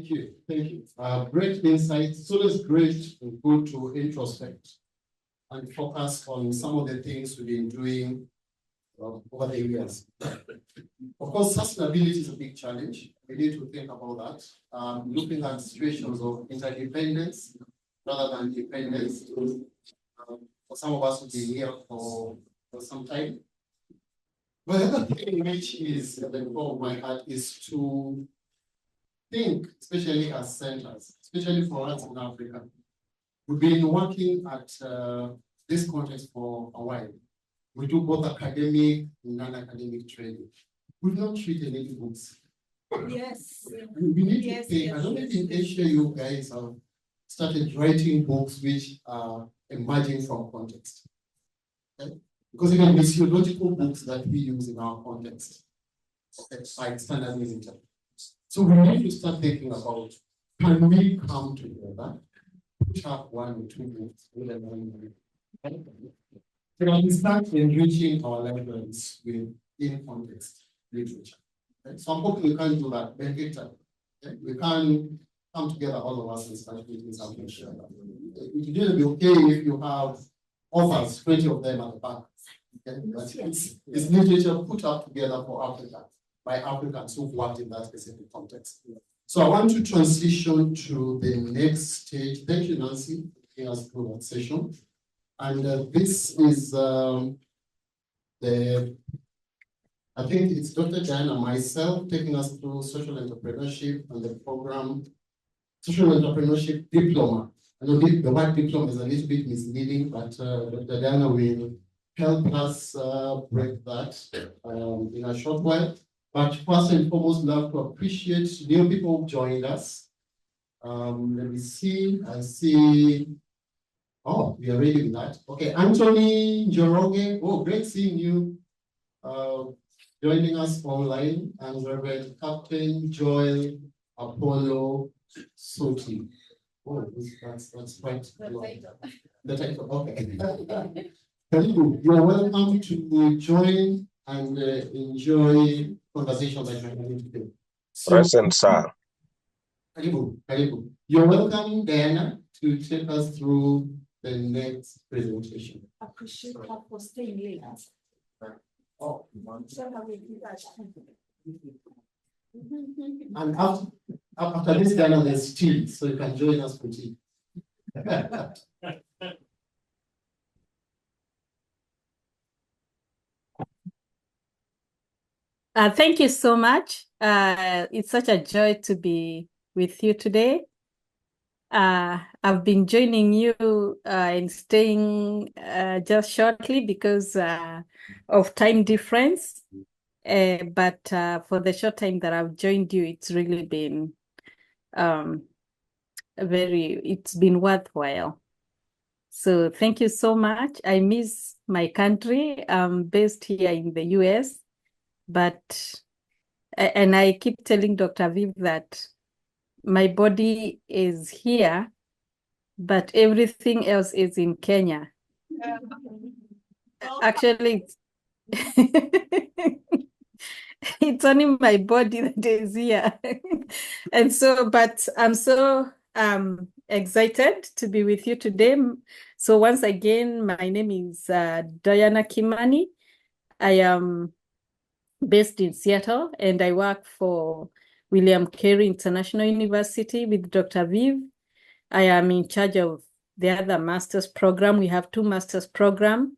Thank you. Thank you. Great insights. So it's great and good to introspect and focus on some of the things we've been doing over the years. Of course, sustainability is a big challenge. We need to think about that. Looking at situations of interdependence rather than dependence. For some of us, we've been here for some time. But the other thing which is at the core of my heart is to think, especially as centers, especially for us in Africa. We've been working at this context for a while. We do both academic and non-academic training. We've not treated any books. Yes. We need to think. I don't think in Asia you guys have started writing books which are emerging from context. Okay? Because even missiological books that we use in our context, like standard literature. So we need to start thinking about, can we come together, put up 1 or 2 books, can we start enriching our libraries with in-context literature? Okay? So I'm hoping we can do that very quickly. Okay? We can come together, all of us, and start making something sure. It will be okay if you have authors, 20 of them at the back. Okay? But it's literature put up together for Africa, by Africans who've worked in that specific context. So I want to transition to the next stage. Thank you, Nancy, for taking us through that session. And this is I think it's Dr. Diana and myself taking us through social entrepreneurship and the program, social entrepreneurship diploma. I know the word diploma is a little bit misleading, but Dr. Diana will help us break that in a short while. But first and foremost, love to appreciate new people who joined us. Let me see. I see. Oh, we are ready with that. Okay, Anthony Njoroge. Oh, great seeing you joining us online. And Reverend Captain Joel Apollo Soti. Oh, that's quite long. The title. Okay. Karibu, you're welcome to join and enjoy conversation that you're having today. So, Present, sir. Karibu. You're welcome, Diana, to take us through the next presentation. Appreciate her for staying late. Oh, Mm-hmm. and after this, Diana, there's tea, so you can join us for tea. Thank you so much. It's such a joy to be with you today. I've been joining you and staying just shortly because of time difference. But for the short time that I've joined you, it's really been it's been worthwhile. So thank you so much. I miss my country. I'm based here in the US. And I keep telling Dr. Viv that my body is here, but everything else is in Kenya. Actually, it's only my body that is here. And so, but I'm so excited to be with you today. So once again, my name is Diana Kimani. I am based in Seattle, and I work for William Carey International University with Dr. Viv. I am in charge of the other master's program. We have 2 master's programs.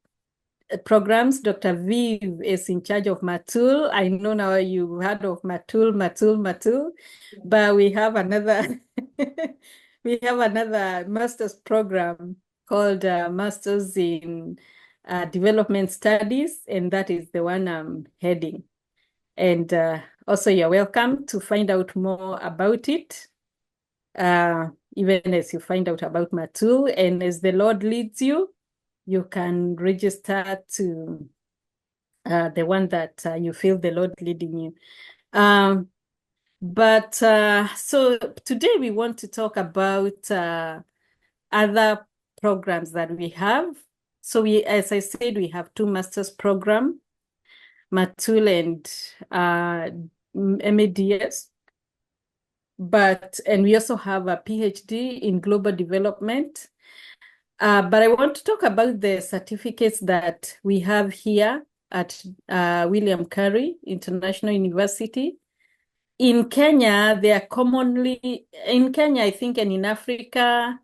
Dr. Viv is in charge of Matul. I know now you've heard of Matul, but we have another we have another master's program called Masters in Development Studies, and that is the one I'm heading. And also, you're welcome to find out more about it, even as you find out about Matul. And as the Lord leads you, you can register to the one that you feel the Lord leading you. So today we want to talk about other programs that we have. So as I said, we have 2 master's programs, Matul and MADS. and we also have a PhD in global development. But I want to talk about the certificates that we have here at William Carey International University. In Kenya, they are commonly, in Kenya, I think, and in Africa,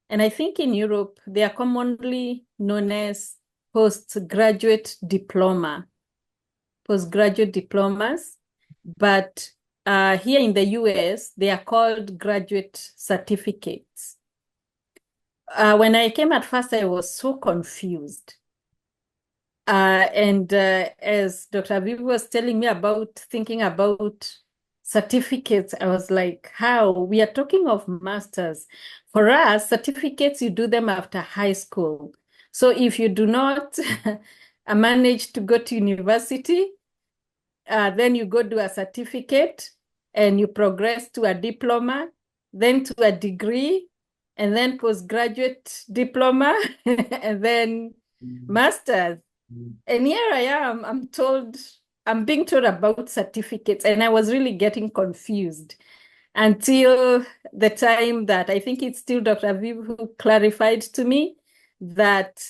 and I think in Europe, they are commonly known as postgraduate diplomas. But here in the US, they are called graduate certificates. When I came at first, I was so confused. And as Dr. Aviv was telling me about thinking about certificates, I was like, how? We are talking of masters. For us, certificates, you do them after high school. So if you do not manage to go to university, then you go do a certificate and you progress to a diploma, then to a degree, and then postgraduate diploma, and then master's. And here I am, I'm being told about certificates, and I was really getting confused until the time that I think it's still Dr. Aviv who clarified to me that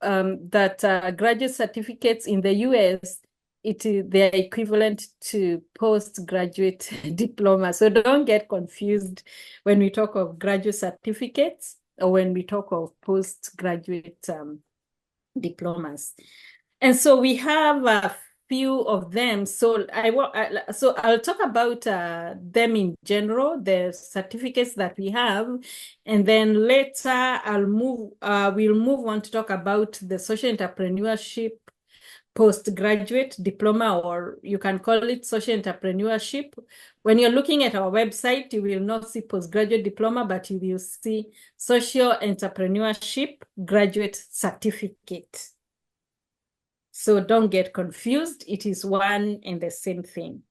graduate certificates in the US, they're equivalent to postgraduate diploma. So don't get confused when we talk of graduate certificates or when we talk of postgraduate diplomas. And so we have a few of them. So I'll talk about them in general, the certificates that we have, and then later we'll move on to talk about the social entrepreneurship postgraduate diploma, or you can call it social entrepreneurship. When you're looking at our website, you will not see postgraduate diploma, but you will see social entrepreneurship graduate certificate. So don't get confused. It is one and the same thing.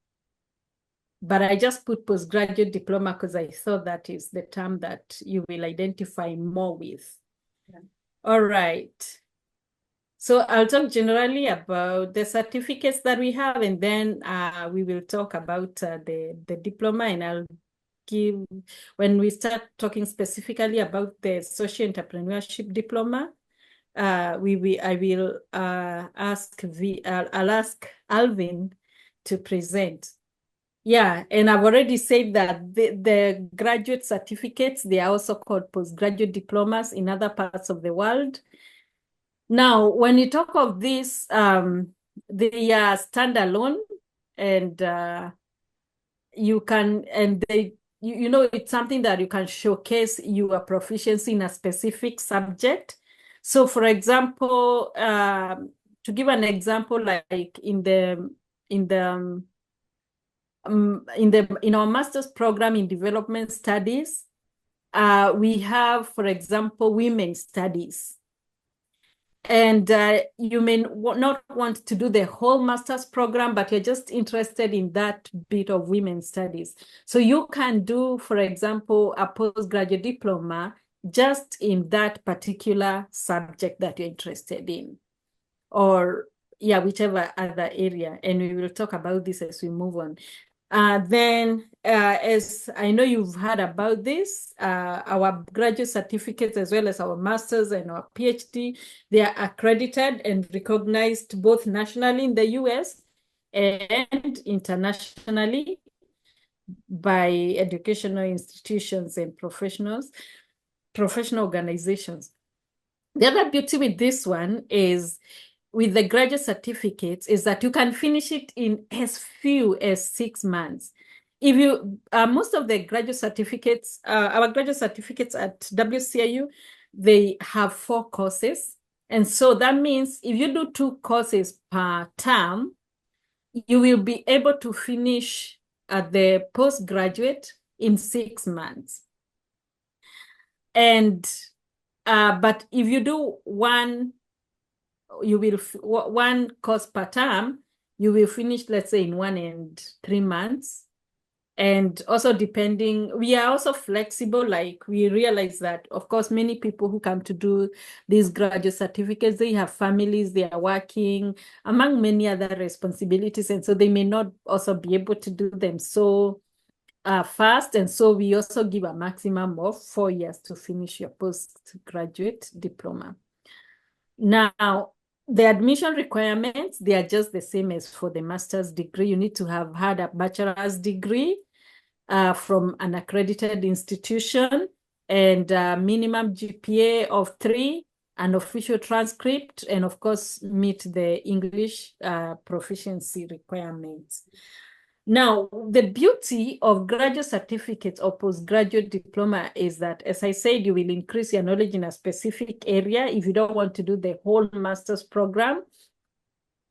But I just put postgraduate diploma because I thought that is the term that you will identify more with. Yeah. All right. So I'll talk generally about the certificates that we have, and then we will talk about the diploma, and I'll give, when we start talking specifically about the social entrepreneurship diploma, I'll ask Alvin to present. Yeah, and I've already said that the graduate certificates, they are also called postgraduate diplomas in other parts of the world. Now, when you talk of this, they are standalone, and you can, and you know, it's something that you can showcase your proficiency in a specific subject. So, for example, to give an example, like in our master's program in development studies, we have, for example, women's studies. And you may not want to do the whole master's program, but you're just interested in that bit of women's studies. So you can do, for example, a postgraduate diploma just in that particular subject that you're interested in, or yeah, whichever other area. And we will talk about this as we move on. Then, as I know you've heard about this, our graduate certificates, as well as our master's and our PhD, they are accredited and recognized both nationally in the US and internationally by educational institutions and professional organizations. The other beauty with this one is, with the graduate certificates, is that you can finish it in as few as 6 months. If you, most of the graduate certificates, our graduate certificates at WCIU, they have 4 courses. And so that means if you do 2 courses per term, you will be able to finish at the postgraduate in 6 months. And, but if you do one course per term, you will finish, let's say, in 1 and 3 months. And also depending, we are also flexible. Like, we realize that, of course, many people who come to do these graduate certificates, they have families, they are working, among many other responsibilities. And so they may not also be able to do them so fast. And so we also give a maximum of 4 years to finish your postgraduate diploma. Now, the admission requirements, they are just the same as for the master's degree. You need to have had a bachelor's degree from an accredited institution and a minimum GPA of 3, an official transcript, and of course, meet the English proficiency requirements. Now, the beauty of graduate certificates or postgraduate diploma is that, as I said, you will increase your knowledge in a specific area. If you don't want to do the whole master's program,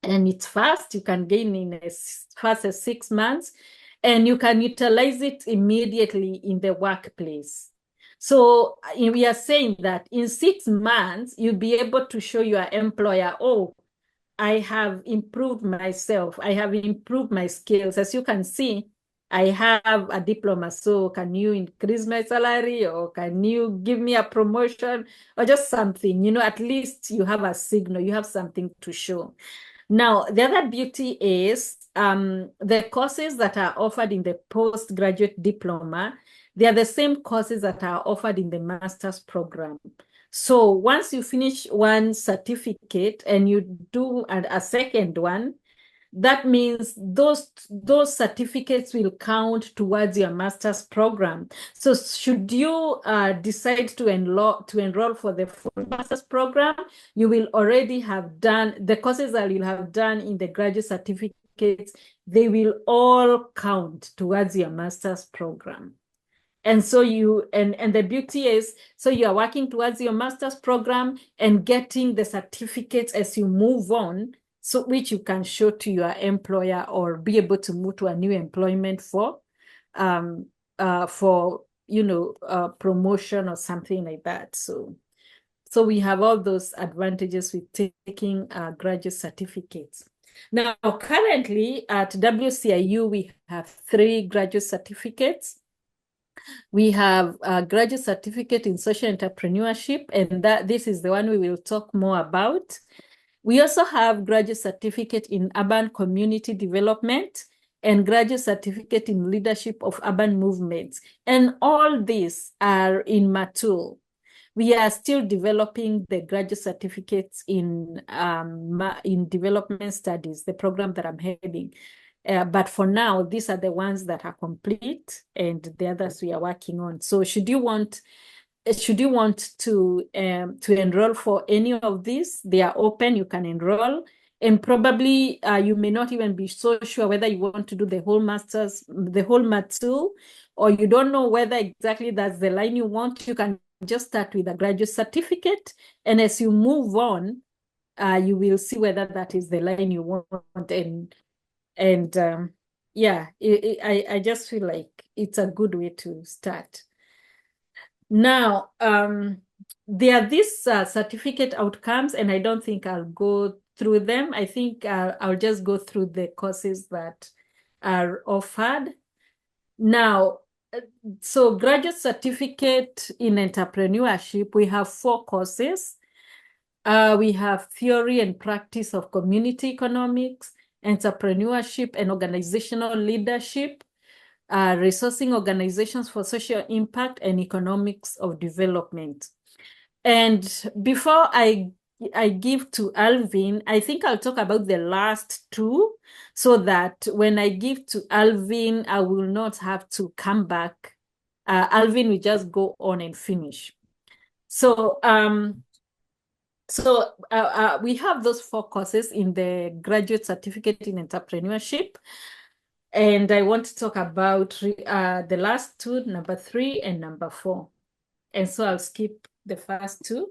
and it's fast, you can gain in as fast as 6 months, and you can utilize it immediately in the workplace. So we are saying that in 6 months, you'll be able to show your employer, oh, I have improved myself. I have improved my skills. As you can see, I have a diploma. So can you increase my salary, or can you give me a promotion, or just something? You know, at least you have a signal. You have something to show. Now, the other beauty is the courses that are offered in the postgraduate diploma, they are the same courses that are offered in the master's program. So once you finish one certificate and you do a second one, that means those certificates will count towards your master's program. So should you decide to enroll for the full master's program, you will already have done the courses that you'll have done in the graduate certificates. They will all count towards your master's program. And so and the beauty is, so you are working towards your master's program and getting the certificates as you move on, so which you can show to your employer or be able to move to a new employment for promotion or something like that. So we have all those advantages with taking graduate certificates. Now, currently at WCIU, we have 3 graduate certificates. We have a graduate certificate in social entrepreneurship, and this is the one we will talk more about. We also have graduate certificate in urban community development and graduate certificate in leadership of urban movements. And all these are in Matul. We are still developing the graduate certificates in development studies, the program that I'm heading. But for now, these are the ones that are complete, and the others we are working on. So should you want to enroll for any of these, they are open. You can enroll, and probably you may not even be so sure whether you want to do the whole master's, the whole Matul, or you don't know whether exactly that's the line you want. You can just start with a graduate certificate, and as you move on, you will see whether that is the line you want. Yeah, I just feel like it's a good way to start. Now, there are these certificate outcomes, and I don't think I'll go through them. I think I'll just go through the courses that are offered. Now, so graduate certificate in entrepreneurship, we have 4 courses. We have theory and practice of community economics, entrepreneurship and organizational leadership, resourcing organizations for social impact, and economics of development. And before I give to Alvin, I think I'll talk about the last 2, so that when I give to Alvin, I will not have to come back. Alvin will just go on and finish. So we have those 4 courses in the graduate certificate in entrepreneurship. And I want to talk about the last 2, number 3 and number 4. And so I'll skip the first 2.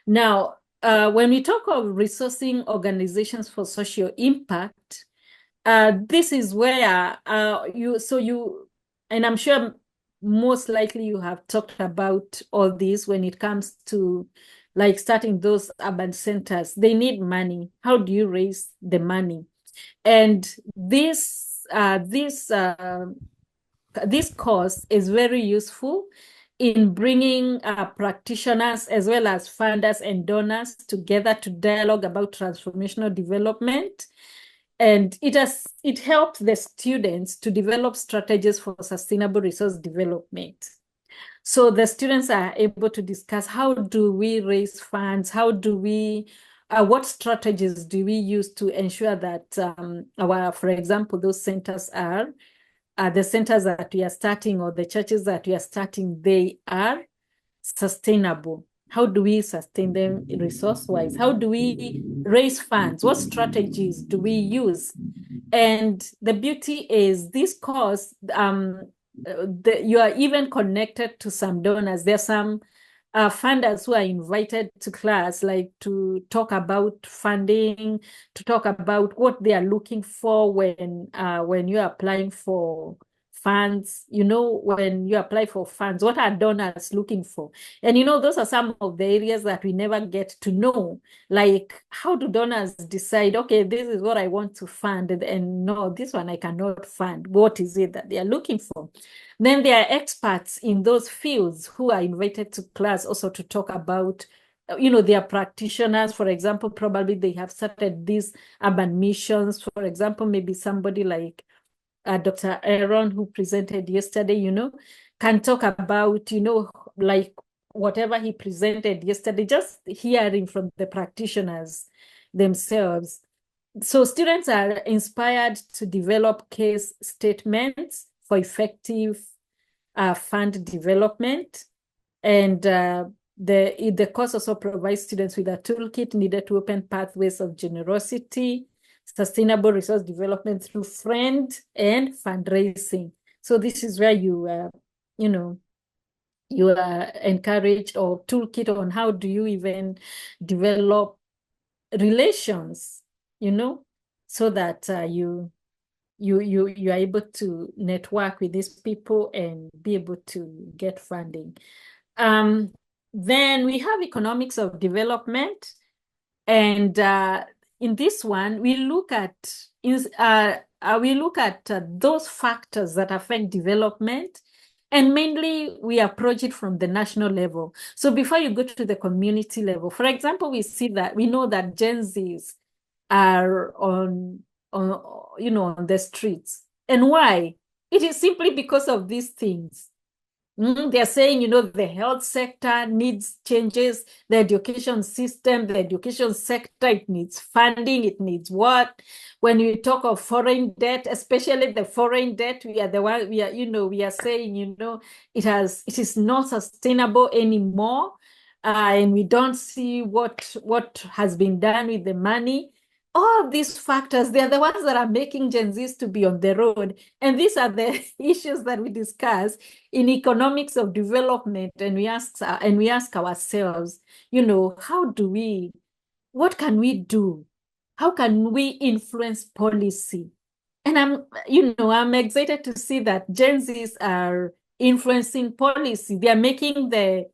Now, when we talk of resourcing organizations for social impact, this is where and I'm sure most likely you have talked about all this when it comes to like starting those urban centers. They need money. How do you raise the money? And this course is very useful in bringing practitioners as well as funders and donors together to dialogue about transformational development. And it helped the students to develop strategies for sustainable resource development. So the students are able to discuss, how do we raise funds? How do we, what strategies do we use to ensure that for example, those centers are, the centers that we are starting or the churches that we are starting, they are sustainable. How do we sustain them resource-wise? How do we raise funds? What strategies do we use? And the beauty is this course, you are even connected to some donors. There are some funders who are invited to class, like to talk about funding, to talk about what they are looking for when you're applying for funds. When you apply for funds, what are donors looking for? And those are some of the areas that we never get to know. Like, how do donors decide, okay, this is what I want to fund, and no, this one I cannot fund. What is it that they are looking for? Then there are experts in those fields who are invited to class also to talk about, they are practitioners. For example, probably they have started these urban missions. For example, maybe somebody like Dr. Aaron, who presented yesterday, can talk about, like whatever he presented yesterday, just hearing from the practitioners themselves. So students are inspired to develop case statements for effective fund development. And the course also provides students with a toolkit needed to open pathways of generosity, sustainable resource development through friend and fundraising. So this is where you are encouraged, or toolkit on how do you even develop relations, so that you are able to network with these people and be able to get funding. Then we have economics of development. And in this one, we look at those factors that affect development, and mainly we approach it from the national level. So before you go to the community level, for example, we know that Gen Zs are on the streets. And why? It is simply because of these things. They're saying, the health sector needs changes, the education system, the education sector, it needs funding, it needs what? When we talk of foreign debt, especially the foreign debt, we are saying, it is not sustainable anymore. And we don't see what has been done with the money. All these factors, they're the ones that are making Gen Zs to be on the road. And these are the issues that we discuss in economics of development. And we ask ourselves, what can we do? How can we influence policy? And I'm excited to see that Gen Zs are influencing policy. They are making the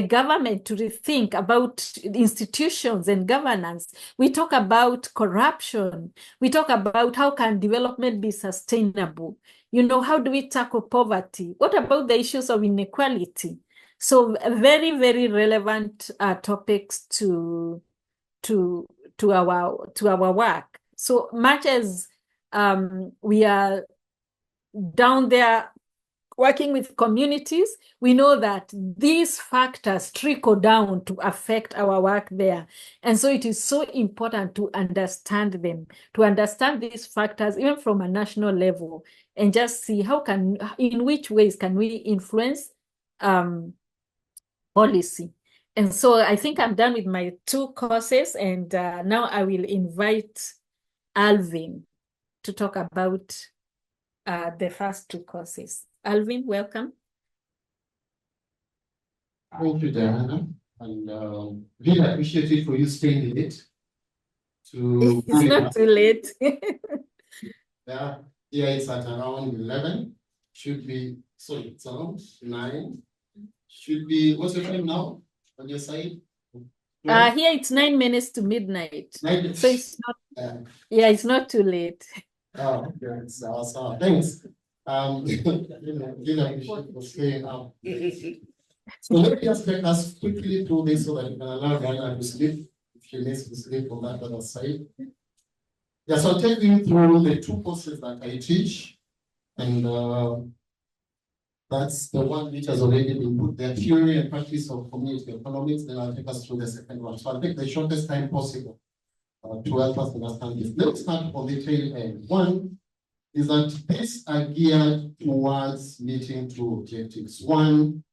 government to rethink about institutions and governance. We talk about corruption. We talk about how can development be sustainable. How do we tackle poverty? What about the issues of inequality? So very, very relevant topics to our work. So much as we are down there working with communities, we know that these factors trickle down to affect our work there. And so it is so important to understand them, to understand these factors, even from a national level, and just see in which ways can we influence policy. And so I think I'm done with my 2 courses, and now I will invite Alvin to talk about the first 2 courses. Alvin, welcome. Thank you, Diana. And really appreciate it for you staying late. It's not too late. Yeah, it's at around 11. It's around 9. Should be, what's your time now on your side? Here it's 9 minutes to midnight. So it's not, it's not too late. Oh, okay. So, thanks. Really appreciate for staying up. So let me just take us quickly through this so that you can allow Diana to sleep if she needs to sleep on that other side. Yeah, so I'll take you through the two courses that I teach, and that's the one which has already been put there, theory and practice of community economics. Then I'll take us through the second one. So I'll take the shortest time possible to help us understand this. Let's start on the tail end. One is that these are geared towards meeting two objectives. One,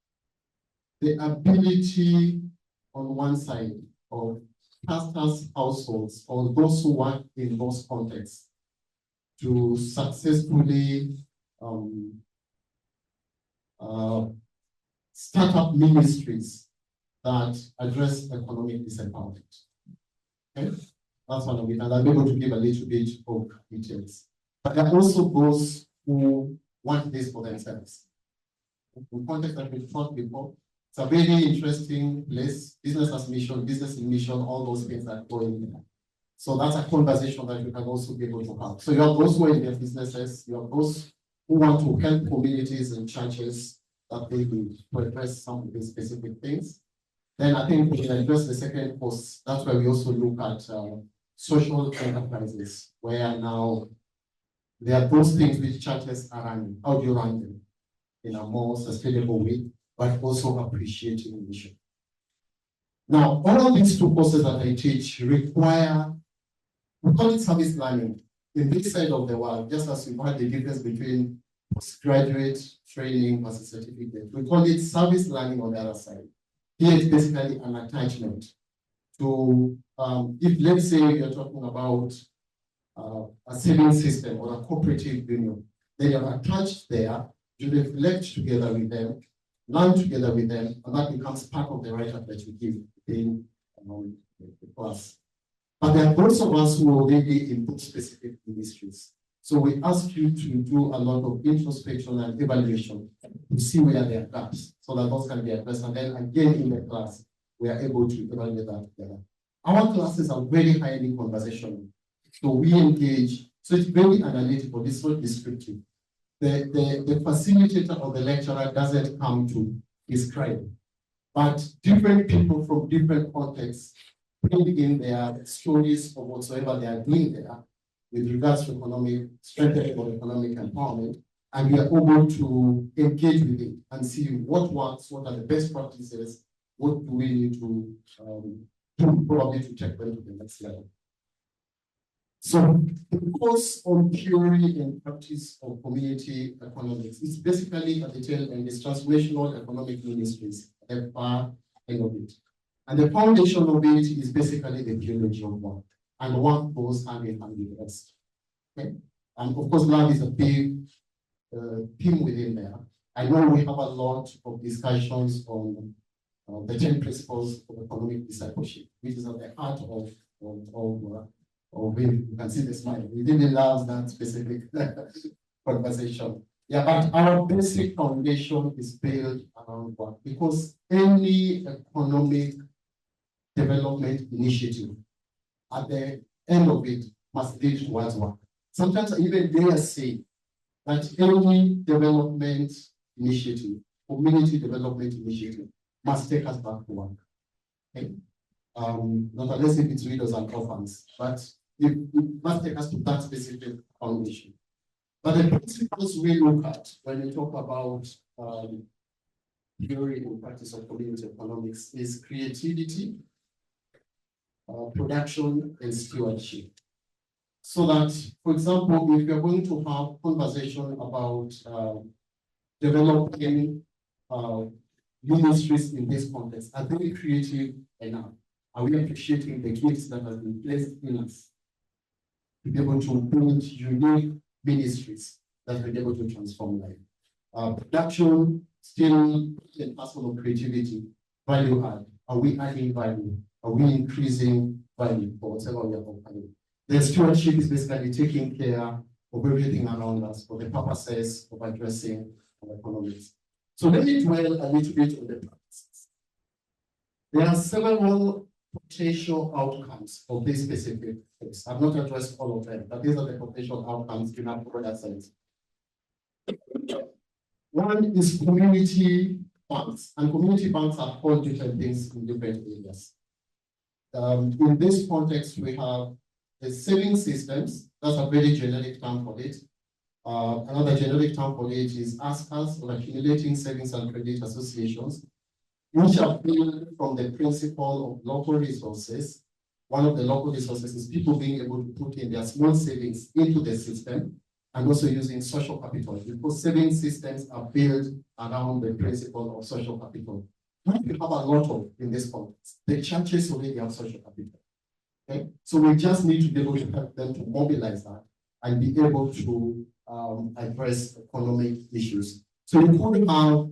the ability on one side of pastors' households or those who work in those contexts to successfully start up ministries that address economic disempowerment. Okay, that's one of it, and I'm able to give a little bit of details. But there are also those who want this for themselves. In context that we've talked before, it's a very interesting place, business as mission, business in mission, all those things that go in there. So that's a conversation that you can also be able to have. So you have those who are in their businesses, you have those who want to help communities and churches that they need to address some of these specific things. Then I think we can address the second course. That's where we also look at social enterprises, where now there are those things which churches are running. How do you run them in a more sustainable way, but also appreciating the mission? Now, all of these two courses that I teach require, we call it service learning. In this side of the world, just as we've had the difference between postgraduate training versus certificate, we call it service learning on the other side. Here it's basically an attachment to, if let's say you're talking about a saving system or a cooperative union, then you're attached there, you reflect together with them, learn together with them, and that becomes part of the write-up that you give in the class. But there are those of us who are already in those specific ministries. So we ask you to do a lot of introspection and evaluation to see where there are gaps, so that those can be addressed. And then again in the class, we are able to evaluate that together. Our classes are very highly conversational. So we engage, so it's very analytical, it's not descriptive. The facilitator or the lecturer doesn't come to describe, but different people from different contexts bring in their stories of whatsoever they are doing there with regards to economic strengthening or economic empowerment, and we are able to engage with it and see what works, what are the best practices, what do we need to do probably to take them to the next level. So the course on theory and practice of community economics is basically at the tail end, is transformational economic ministries at the far end of it. And the foundation of it is basically the theology of work. And work goes hand in hand with the rest. Okay? And of course, love is a big theme within there. I know we have a lot of discussions on the 10 principles of economic discipleship, which is at the heart of you can see the smile. We really love that specific conversation. Yeah, but our basic foundation is built around work, because any economic development initiative at the end of it must lead towards work. Sometimes I even dare say that any development initiative, community development initiative, must take us back to work. Okay? Not unless if it's widows and orphans, but it must take us to that specific foundation. But the principles we look at when we talk about theory and practice of community economics is creativity, production, and stewardship. So that, for example, if you're going to have conversation about developing ministries in this context, are they creative enough? Are we appreciating the gifts that have been placed in us to be able to build unique ministries that will be able to transform life? Production, still in personal creativity, value add. Are we adding value? Are we increasing value for whatever we are offering? The stewardship is basically taking care of everything around us for the purposes of addressing our economics. So let me dwell a little bit on the practices. There are several potential outcomes of this specific case. I've not addressed all of them, but these are the potential outcomes in a broader sense. One is community banks, and community banks are called different things in different areas. In this context, we have the saving systems, that's a very generic term for it. Another generic term for it is ASCAs, or Accumulating Savings and Credit Associations, which are built from the principle of local resources. One of the local resources is people being able to put in their small savings into the system, and also using social capital, because saving systems are built around the principle of social capital. What we have a lot of in this context, the churches already have social capital. Okay, so we just need to be able to help them to mobilize that and be able to address economic issues. So you could have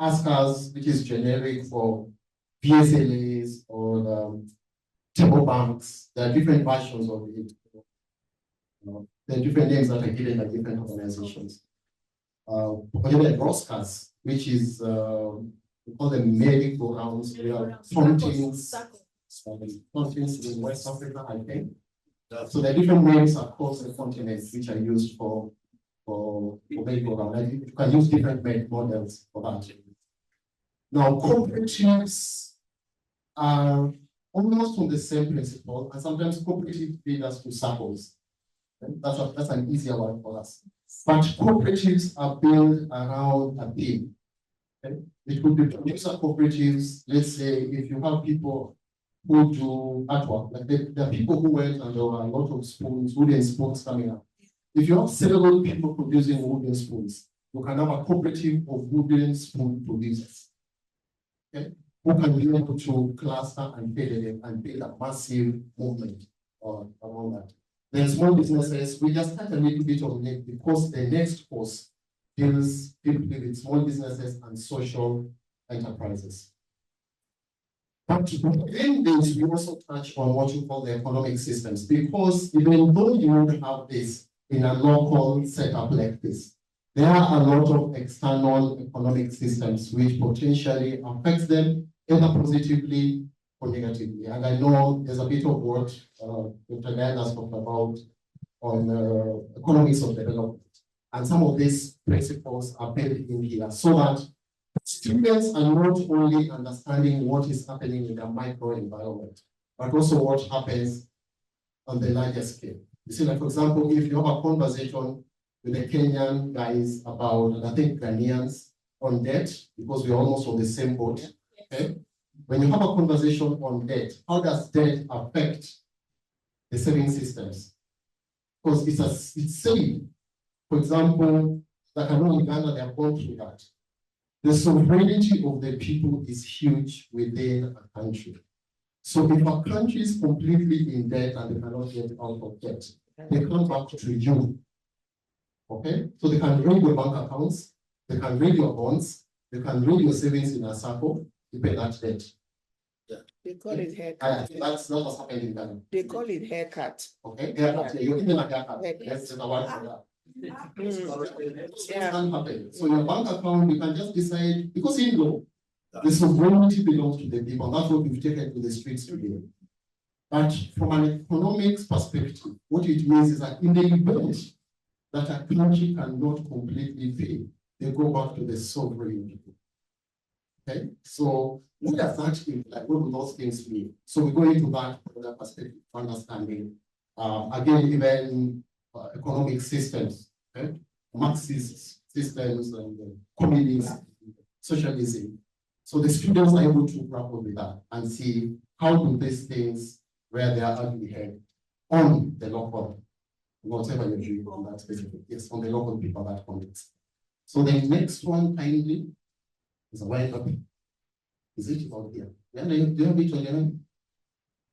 ASCAs, which is generic for PSLAs or table banks. There are different versions of it. There are different names that are given by different organizations. Roscas, which is we call them merry-go-rounds. They are fountains in West Africa, I think. So there are different names across the continents which are used for merry-go-round. And you can use different models for that. Now, cooperatives are almost on the same principle, and sometimes cooperative lead us to circles. That's an easier one for us. But cooperatives are built around a theme. Okay? It could be producer cooperatives. Let's say if you have people who do artwork, like there are people who went and there were a lot of spoons, wooden spoons coming up. If you have several people producing wooden spoons, you can have a cooperative of wooden spoon producers. Okay? Who can be able to cluster and build a massive movement around that. Then small businesses, we just touch a little bit on it because the next course deals deeply with small businesses and social enterprises. But within this, we also touch on what you call the economic systems, because even though you don't have this in a local setup like this, there are a lot of external economic systems which potentially affect them either positively or negatively. And I know there's a bit of what Dr. Diane has talked about on economics of development. And some of these principles are built in here so that students are not only understanding what is happening in the micro environment, but also what happens on the larger scale. You see, like, for example, if you have a conversation with the Kenyan guys about, and I think Ghanaians, on debt, because we're almost on the same boat, okay? When you have a conversation on debt, how does debt affect the saving systems? Because it's saving. For example, like I know in Ghana, they have gone through that. The sovereignty of the people is huge within a country. So if a country is completely in debt and they cannot get out of debt, they come back to you. Okay? So they can read your bank accounts, they can read your bonds, they can read your savings in a circle, to pay that debt. Yeah. They call it haircut. I think that's not what's happening in Ghana. They call it haircut. Okay, haircut. You're giving a haircut. Haircut. That's the word for that. Yeah. Can happen. So your bank account, you can just decide, because in law, the sovereignty belongs to the people. That's what we've taken to the streets today. But from an economics perspective, what it means is that in the event that a country cannot completely pay, they go back to the sovereign people. Okay, so what does that mean? Like, what do those things mean? So we go into that from that perspective, understanding. Again, even economic systems, okay? Marxist systems and communism, socialism. So the students are able to grapple with that and see how do these things, where they are actually head on the local, whatever you're doing on that specific, yes, on the local people, that context. So the next one, kindly, is a wide up. Is it out here? Yeah, do you have it on your own?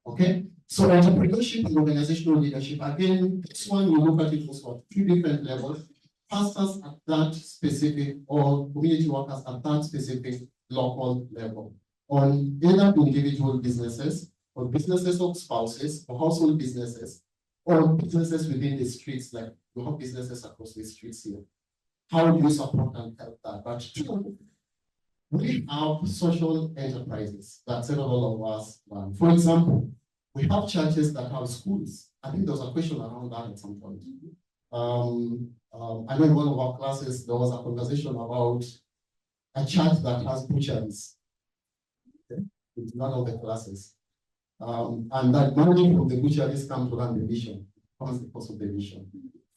Okay. So entrepreneurship and organizational leadership. Again, this one we look at it also at two different levels. Pastors at that specific, or community workers at that specific local level. On either individual businesses, or businesses of spouses, or household businesses, or businesses within the streets, like we have businesses across the streets here. How do you support and help that? But two, we have social enterprises that several of us run. For example, we have churches that have schools. I think there was a question around that at some point. I know in one of our classes, there was a conversation about a church that has butcheries. Okay? It's one of the classes. And that money from the butcheries come to run the mission, becomes the cost of the mission.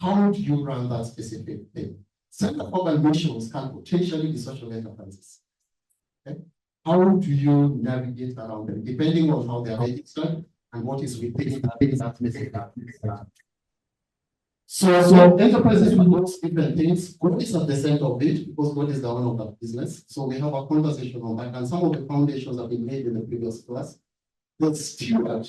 How do you run that specific thing? Center organizations can potentially be social enterprises. Okay? How do you navigate around them, depending on how they are registered and what is within that specific. So enterprises will do different things. God is at the center of it because God is the owner of that business. So we have a conversation on that, and some of the foundations have been made in the previous class. The steward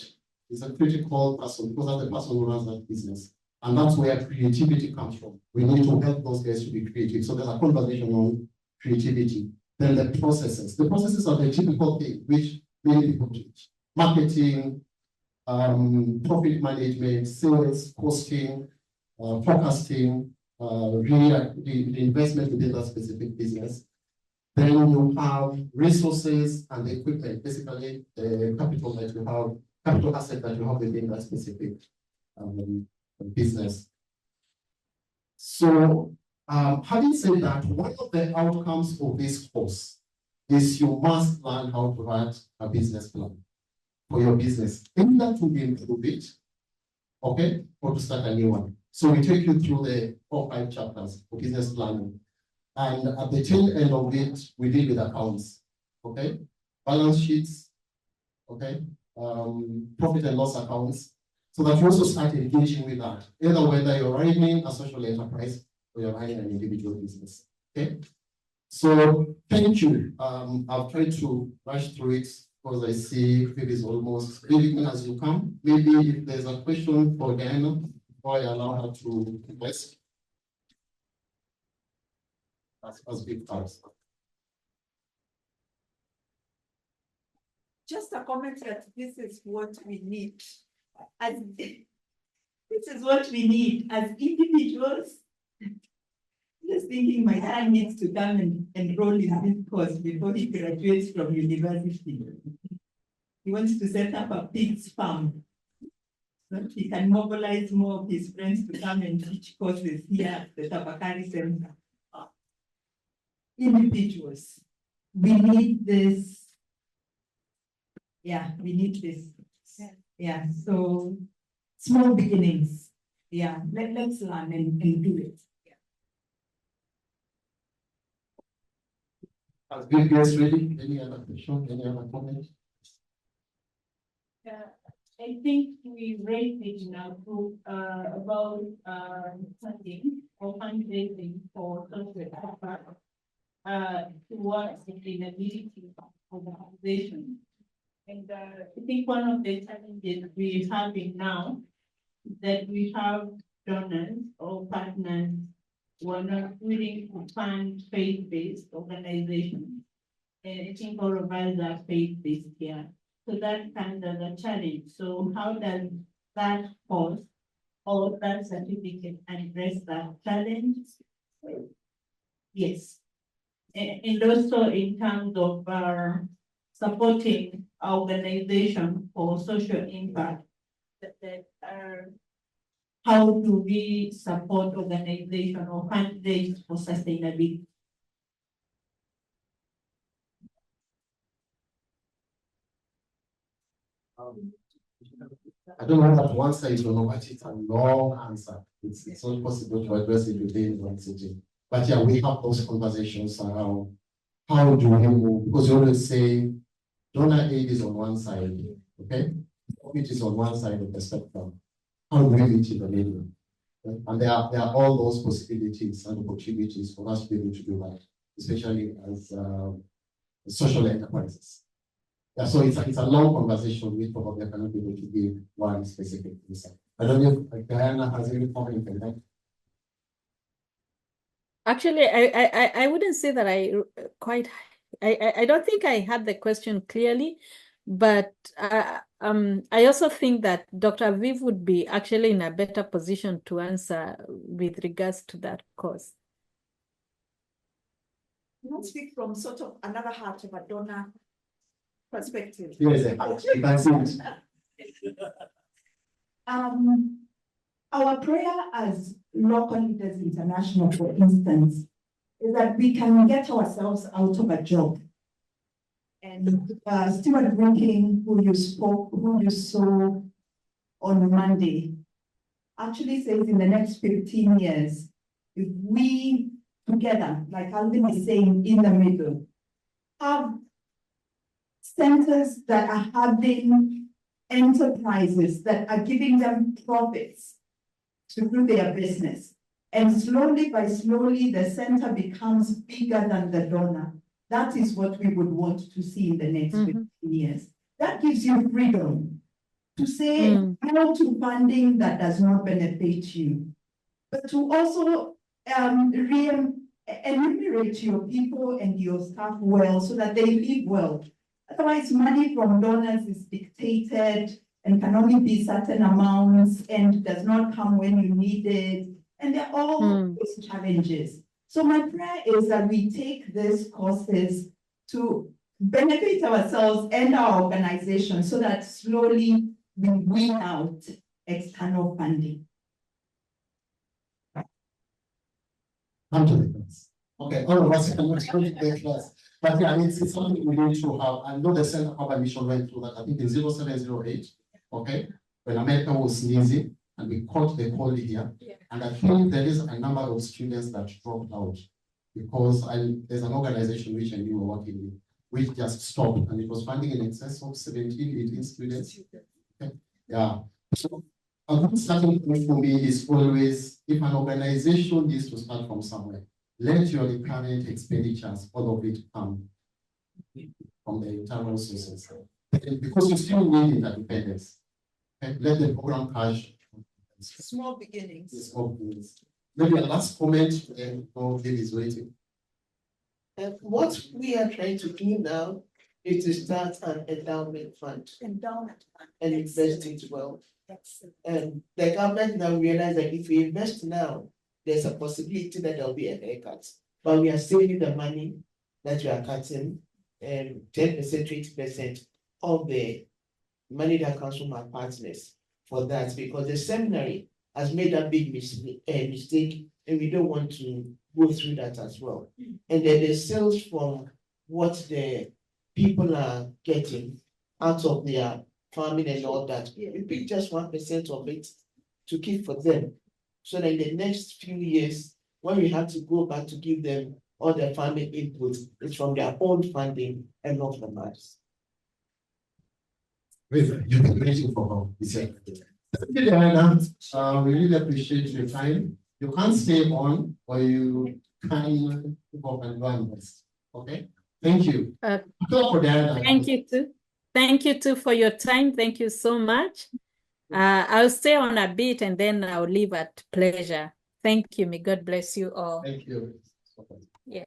is a critical person because that's the person who runs that business. And that's where creativity comes from. We need to help those guys to be creative. So there's a conversation on creativity. Then the processes. The processes are the typical thing which many people teach. Marketing, profit management, sales, costing, forecasting, the investment within that specific business. Then you have resources and equipment, basically the capital that you have, capital asset that you have within that specific business. So, having said that, one of the outcomes of this course is you must learn how to write a business plan for your business, either to improve it, okay, or to start a new one. So we take you through the 4 or 5 chapters for business planning. And at the tail end of it, we deal with accounts, okay? Balance sheets, okay? Profit and loss accounts, so that you also start engaging with that, either whether you're running a social enterprise or you're running an individual business, okay? So thank you. I've tried to rush through it because I see Phoebe is almost leaving as you come. Maybe if there's a question for Diana, before I allow her to invest. That's big parts. Just a comment that this is what we need. This is what we need as individuals. Just thinking my son needs to come and enroll in this course before he graduates from university. He wants to set up a pig's farm. So he can mobilize more of his friends to come and teach courses here at the Tabakari Center. Individuals, we need this. Yeah, we need this. Yeah, so small beginnings. Yeah, let's learn and do it. As good guys ready? Any other question? Any other comment? I think we raised it in our group about funding or fundraising for social effort towards sustainability of the organization. And I think one of the challenges we're having now is that we have donors or partners who are not willing to fund faith-based organizations. And I think all of us are faith-based here. So that kind of a challenge. So how does that course or that certificate address that challenge? Yes. And also in terms of supporting our organization for social impact, how do we support organization or fundraise for sustainability? I don't know that one side or no, but it's a long answer. It's not possible to address it within one sitting. But yeah, we have those conversations around how do we move, because you always say donor aid is on one side, okay? It is on one side of the spectrum. How do we reach in the middle? Okay? And there are all those possibilities and opportunities for us to be able to do that, especially as social enterprises. Yeah, so it's a long conversation. We probably cannot be able to give one specific answer. I don't know if Diana has any comment on that. Actually, I wouldn't say that I don't think I had the question clearly, but I also think that Dr. Aviv would be actually in a better position to answer with regards to that course. You don't speak from sort of another heart of a donor perspective. Yes, you can see it. Our prayer as local leaders international, for instance, is that we can get ourselves out of a job. And Stewart Drinking, who you saw on Monday, actually says in the next 15 years, if we together, like Alvin is saying, in the middle, have centers that are having enterprises that are giving them profits to do their business. And slowly by slowly, the center becomes bigger than the donor. That is what we would want to see in the next 15 years. That gives you freedom to say no to funding that does not benefit you, but to also enumerate your people and your staff well so that they live well. Otherwise, money from donors is dictated and can only be certain amounts and does not come when you need it. And there are all those challenges. So my prayer is that we take these courses to benefit ourselves and our organization so that slowly we wean out external funding. Come to the class. Okay, all of us can come to the class. But yeah, it's something we need to have. I know the Center of Mission went through that, I think in 0708, okay, when America was sneezing and we caught the cold here. Yeah. And I think there is a number of students that dropped out because there's an organization which I knew were working with, which just stopped, and it was funding in excess of 17, 18 students. Okay. Yeah. So a good starting point for me is always, if an organization needs to start from somewhere, let your recurrent expenditures, all of it come from the internal sources. Because you still need interdependence. Okay? Let the program cash. Small beginnings. Small beginnings. Maybe a last comment, and Dave is waiting. What we are trying to do now is to start an endowment fund. Endowment fund. And invest it well. And the government now realize that if we invest now, there's a possibility that there'll be a haircut. But we are saving the money that we are cutting, 10%, 20% of the money that comes from our partners for that, because the seminary has made a big mistake, and we don't want to go through that as well. And then the sales from what the people are getting out of their farming and all that, we pick just 1% of it to keep for them. So that in the next few years, when we have to go back to give them all the farming inputs, it's from their own funding and not from us. You've been waiting for her. Thank you, Diana. We really appreciate your time. You can't stay on, or you can go and run this. Okay? Thank you. For Diana. Thank you too. Thank you too for your time. Thank you so much. I'll stay on a bit and then I'll leave at pleasure. Thank you. May God bless you all. Thank you. Yeah.